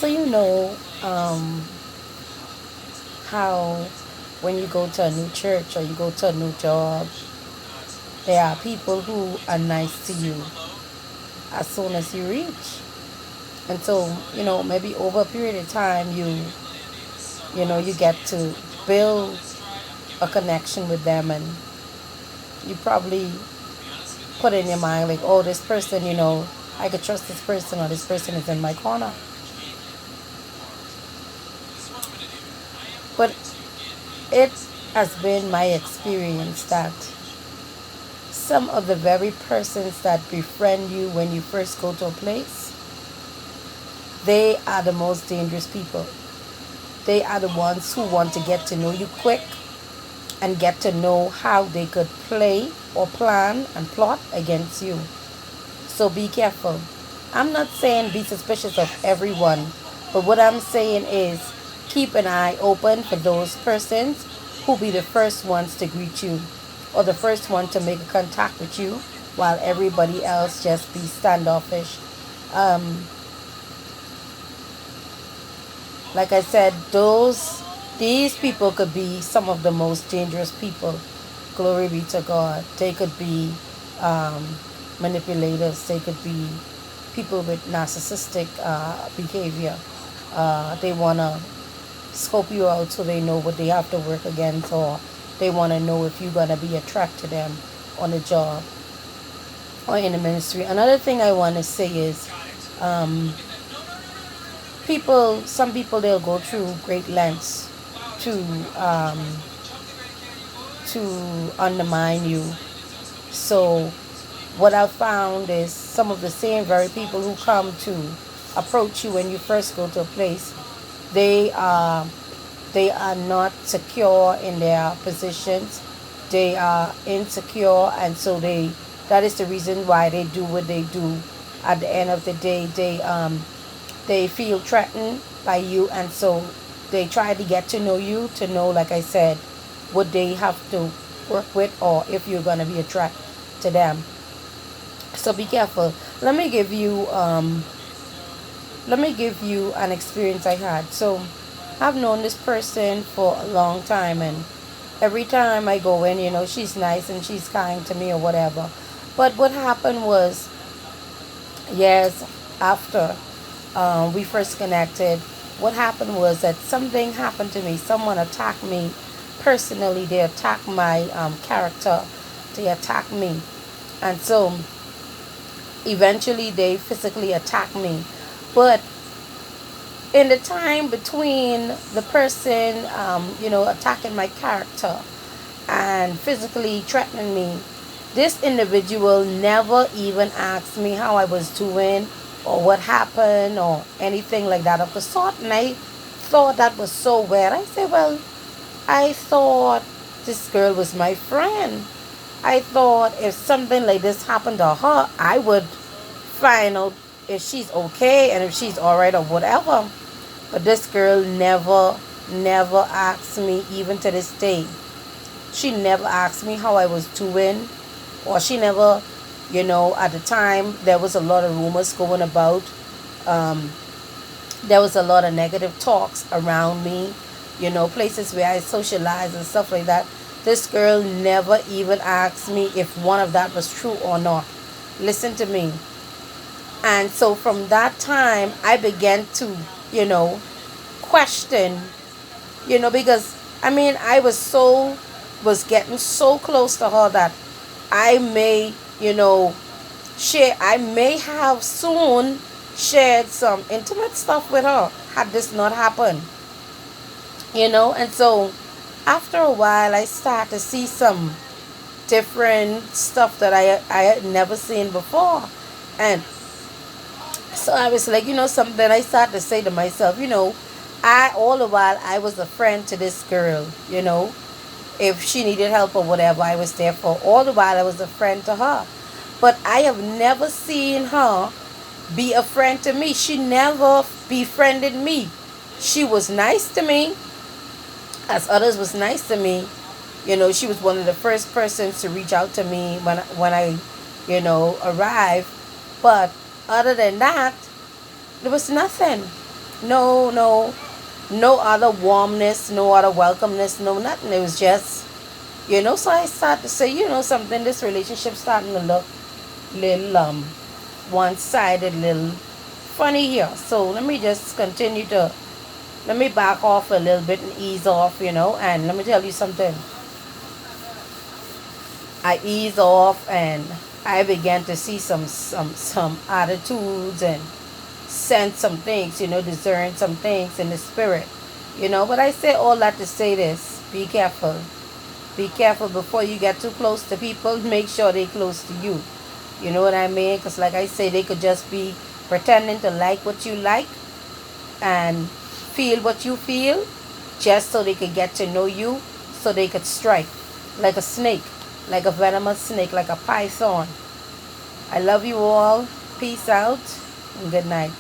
So how when you go to a new church or you go to a new job, there are people who are nice to you as soon as you reach. And so, maybe over a period of time, you get to build a connection with them, and you probably put in your mind, like, oh, this person, I could trust this person, or this person is in my corner. But it has been my experience that some of the very persons that befriend you when you first go to a place, they are the most dangerous people. They are the ones who want to get to know you quick and get to know how they could play or plan and plot against you. So be careful. I'm not saying be suspicious of everyone, but what I'm saying is keep an eye open for those persons who be the first ones to greet you or the first one to make a contact with you while everybody else just be standoffish. Um, like I said, these people could be some of the most dangerous people. Glory be to God. They could be um, manipulators. They could be people with narcissistic behavior. They want to scope you out so they know what they have to work against, or they want to know if you're going to be a threat to them on a job or in the ministry. Another thing I want to say is um, some people, they'll go through great lengths to um, to undermine you. So what I've found is some of the same very people who come to approach you when you first go to a place, they are they are not secure in their positions. They are insecure, and so that is the reason why they do what they do. At the end of the day, they feel threatened by you, and so they try to get to know you, to know, like I said, what they have to work with, or if you're going to be a threat to them. So be careful. Let me give you an experience I had. So I've known this person for a long time, and every time I go in, she's nice and she's kind to me or whatever. But what happened was, years after we first connected, what happened was that something happened to me. Someone attacked me personally. They attacked my character. They attacked me. And so eventually they physically attacked me. But in the time between the person, attacking my character and physically threatening me, this individual never even asked me how I was doing or what happened or anything like that of the sort. And I thought that was so weird. I said, well, I thought this girl was my friend. I thought if something like this happened to her, I would find out if she's okay and if she's alright or whatever. But this girl never asked me, even to this day. She never asked me how I was doing, or she never, at the time, there was a lot of rumors going about. Um, there was a lot of negative talks around me, places where I socialized and stuff like that. This girl never even asked me if one of that was true or not. Listen to me. And so from that time, I began to, question, because I was getting so close to her that I may, I may have soon shared some intimate stuff with her had this not happened. And so after a while, I start to see some different stuff that I had never seen before. And so I was like, something, I started to say to myself, all the while I was a friend to this girl, if she needed help or whatever, I was there for. All the while I was a friend to her. But I have never seen her be a friend to me. She never befriended me. She was nice to me, as others was nice to me. She was one of the first persons to reach out to me when I arrived. But other than that, there was nothing. No, no, no other warmness, no other welcomeness, no nothing. It was just, so I started to say, something, this relationship starting to look little one-sided, little funny here. So let me just continue to, let me back off a little bit and ease off, and let me tell you something. I ease off and I began to see some attitudes and sense some things, discern some things in the spirit. But I say all that to say this: be careful. Be careful before you get too close to people. Make sure they close to you. You know what I mean? Because like I say, they could just be pretending to like what you like and feel what you feel, just so they could get to know you, so they could strike like a snake, like a venomous snake, like a python. I love you all. Peace out and good night.